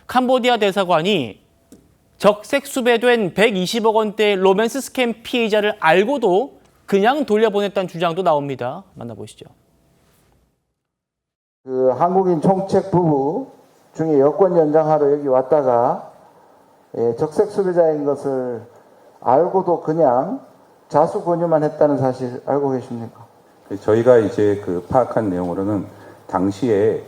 캄보디아 대사관이 적색 수배된 120억 원대 로맨스 스캠 피해자를 알고도 그냥 돌려보냈다는 주장도 나옵니다. 만나보시죠. 그 한국인 총책 부부 중에 여권 연장하러 여기 왔다가 적색 수배자인 것을 알고도 그냥 자수 권유만 했다는 사실 알고 계십니까? 저희가 이제 파악한 내용으로는 당시에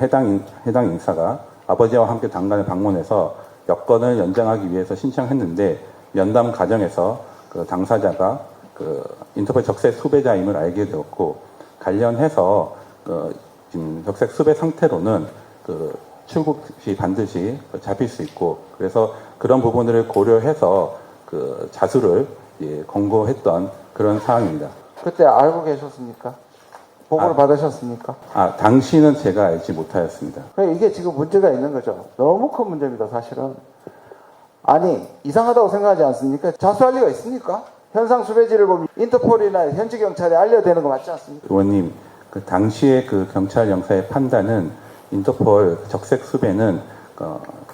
해당 인사가 아버지와 함께 당관을 방문해서 여권을 연장하기 위해서 신청했는데 면담 과정에서 당사자가 인터폴 적색 수배자임을 알게 되었고 관련해서 지금 적색 수배 상태로는 출국 시 반드시 잡힐 수 있고 그래서 그런 부분을 고려해서 자수를 권고했던 그런 사항입니다. 그때 알고 계셨습니까? 보고를 받으셨습니까? 당시는 제가 알지 못하였습니다. 이게 지금 문제가 있는 거죠. 너무 큰 문제입니다, 사실은. 아니, 이상하다고 생각하지 않습니까? 자수할 리가 있습니까? 현상 수배지를 보면 인터폴이나 현지 경찰에 알려야 되는 거 맞지 않습니까? 의원님, 당시에 경찰 영사의 판단은 인터폴 적색 수배는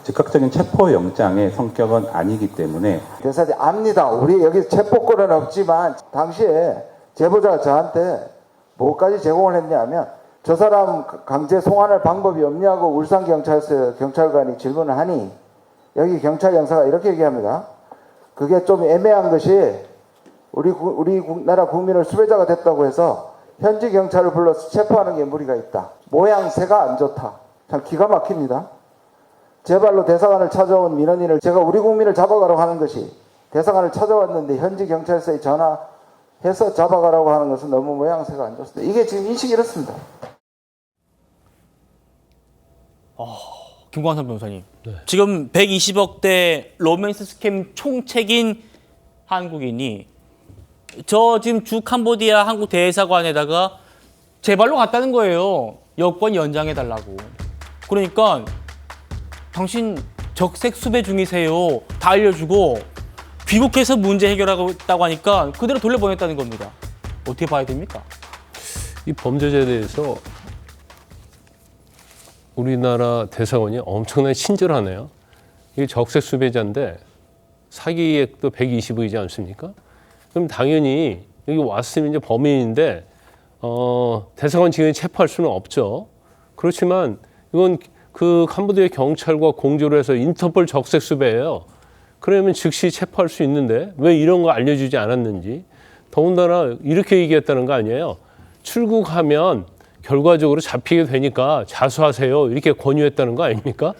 즉각적인 체포 영장의 성격은 아니기 때문에 대사님 압니다. 우리 여기 체포권은 없지만 당시에 제보자가 저한테 뭐까지 제공을 했냐면 저 사람 강제 송환할 방법이 없냐고 울산경찰서 경찰관이 질문을 하니 여기 경찰 영사가 이렇게 얘기합니다. 그게 좀 애매한 것이 우리 나라 국민을 수배자가 됐다고 해서 현지 경찰을 불러서 체포하는 게 무리가 있다. 모양새가 안 좋다. 참 기가 막힙니다. 제 발로 대사관을 찾아온 민원인을 제가 우리 국민을 잡아가라고 하는 것이 대사관을 찾아왔는데 현지 경찰서에 전화해서 잡아가라고 하는 것은 너무 모양새가 안 좋습니다. 이게 지금 인식이 이렇습니다. 김광삼 변호사님. 네. 지금 120억대 로맨스 스캠 총책인 한국인이 저 지금 주 캄보디아 한국 대사관에다가 제 발로 갔다는 거예요. 여권 연장해달라고. 그러니까 당신 적색 수배 중이세요. 다 알려주고 귀국해서 문제 해결하고 있다고 하니까 그대로 돌려보냈다는 겁니다. 어떻게 봐야 됩니까? 이 범죄자에 대해서 우리나라 대사관이 엄청나게 친절하네요. 이게 적색 수배자인데 사기액도 120억이지 않습니까? 그럼 당연히 여기 왔으면 이제 범인인데 대사관 직원이 체포할 수는 없죠. 그렇지만 이건 캄보디아 경찰과 공조를 해서 인터폴 적색 수배예요. 그러면 즉시 체포할 수 있는데 왜 이런 거 알려주지 않았는지. 더군다나 이렇게 얘기했다는 거 아니에요. 출국하면 결과적으로 잡히게 되니까 자수하세요. 이렇게 권유했다는 거 아닙니까?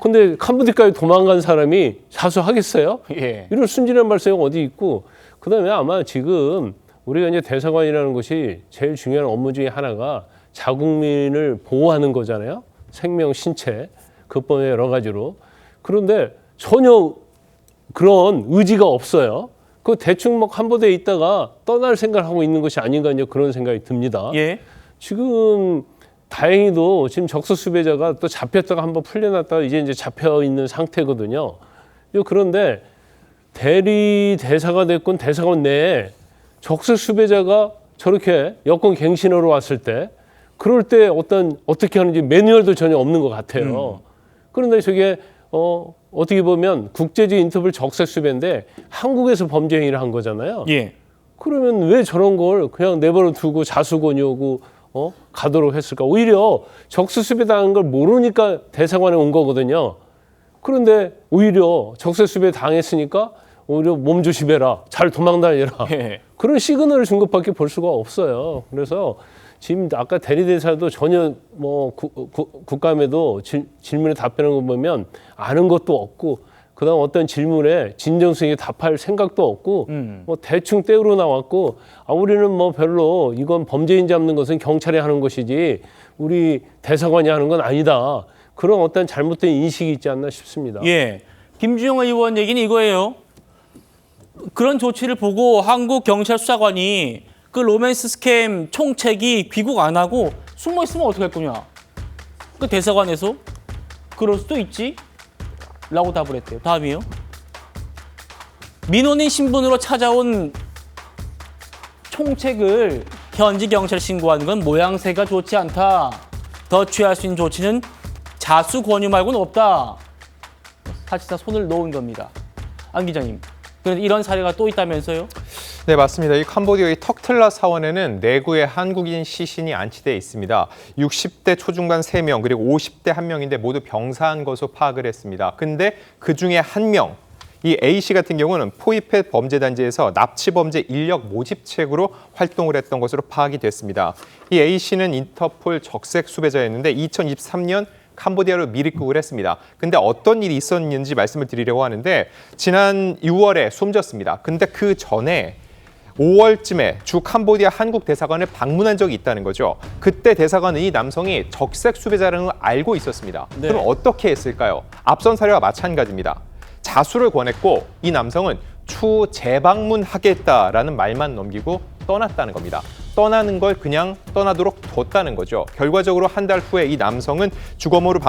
근데 캄보디아까지 도망간 사람이 자수하겠어요? 예. 이런 순진한 발상이 어디 있고, 그 다음에 아마 지금 우리가 이제 대사관이라는 것이 제일 중요한 업무 중에 하나가 자국민을 보호하는 거잖아요. 생명, 신체, 그뿐에 여러 가지로. 그런데 전혀 그런 의지가 없어요. 대충 캄보디아에 있다가 떠날 생각을 하고 있는 것이 아닌가 이제 그런 생각이 듭니다. 예. 지금 다행히도 지금 적색 수배자가 또 잡혔다가 한번 풀려났다가 이제 잡혀 있는 상태거든요. 그런데 대리 대사가 됐건 대사관 내에 적색 수배자가 저렇게 여권 갱신하러 왔을 때 그럴 때 어떻게 하는지 매뉴얼도 전혀 없는 것 같아요. 그런데 저게 어떻게 보면 국제적 인터폴 적색 수배인데 한국에서 범죄 행위를 한 거잖아요. 예. 그러면 왜 저런 걸 그냥 내버려 두고 자수 권유하고 가도록 했을까? 오히려 적색 수배 당한 걸 모르니까 대사관에 온 거거든요. 그런데 오히려 적색 수배 당했으니까 오히려 몸 조심해라, 잘 도망 다니라. 예. 그런 시그널을 준 것밖에 볼 수가 없어요. 그래서 지금 아까 대리대사도 전혀 국감에도 질문에 답변한 거 보면 아는 것도 없고 그다음 어떤 질문에 진정성이 답할 생각도 없고 대충 때우러 나왔고 우리는 별로 이건 범죄인 잡는 것은 경찰이 하는 것이지 우리 대사관이 하는 건 아니다. 그런 어떤 잘못된 인식이 있지 않나 싶습니다. 예. 김주영 의원 얘기는 이거예요. 그런 조치를 보고 한국 경찰 수사관이 그 로맨스 스캠 총책이 귀국 안 하고 숨어 있으면 어떻게 할 거냐? 그 대사관에서 그럴 수도 있지? 라고 답을 했대요. 다음이요. 민원인 신분으로 찾아온 총책을 현지 경찰 신고하는 건 모양새가 좋지 않다. 더 취할 수 있는 조치는 자수 권유 말고는 없다. 사실상 손을 놓은 겁니다. 안 기자님. 그런데 이런 사례가 또 있다면서요? 네, 맞습니다. 이 캄보디아의 턱틀라 사원에는 내구의 한국인 시신이 안치되어 있습니다. 60대 초중반 3명 그리고 50대 1명인데 모두 병사한 것으로 파악을 했습니다. 근데 그중에 1명, 이 A씨 같은 경우는 포이펫 범죄단지에서 납치범죄 인력 모집책으로 활동을 했던 것으로 파악이 됐습니다. 이 A씨는 인터폴 적색 수배자였는데 2023년 캄보디아로 미입국을 했습니다. 근데 어떤 일이 있었는지 말씀을 드리려고 하는데 지난 6월에 숨졌습니다. 근데 그 전에 5월쯤에 주 캄보디아 한국 대사관을 방문한 적이 있다는 거죠. 그때 대사관은 이 남성이 적색 수배자라는 걸 알고 있었습니다. 네. 그럼 어떻게 했을까요? 앞선 사례와 마찬가지입니다. 자수를 권했고 이 남성은 추후 재방문하겠다라는 말만 넘기고 떠났다는 겁니다. 떠나는 걸 그냥 떠나도록 뒀다는 거죠. 결과적으로 한 달 후에 이 남성은 주검으로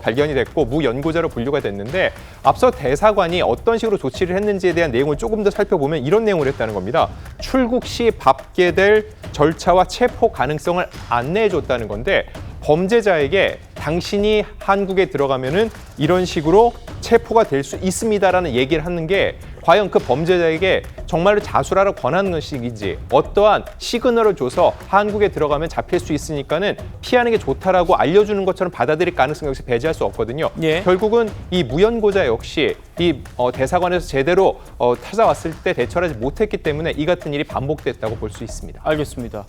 발견이 됐고 무연고자로 분류가 됐는데 앞서 대사관이 어떤 식으로 조치를 했는지에 대한 내용을 조금 더 살펴보면 이런 내용을 했다는 겁니다. 출국 시 밟게 될 절차와 체포 가능성을 안내해줬다는 건데 범죄자에게 당신이 한국에 들어가면은 이런 식으로 체포가 될 수 있습니다라는 얘기를 하는 게 과연 그 범죄자에게 정말로 자수하라고 권하는 것인지 어떠한 시그널을 줘서 한국에 들어가면 잡힐 수 있으니까는 피하는 게 좋다라고 알려주는 것처럼 받아들일 가능성이 역시 배제할 수 없거든요. 예. 결국은 이 무연고자 역시 이 대사관에서 제대로 찾아왔을 때 대처하지 못했기 때문에 이 같은 일이 반복됐다고 볼 수 있습니다. 알겠습니다.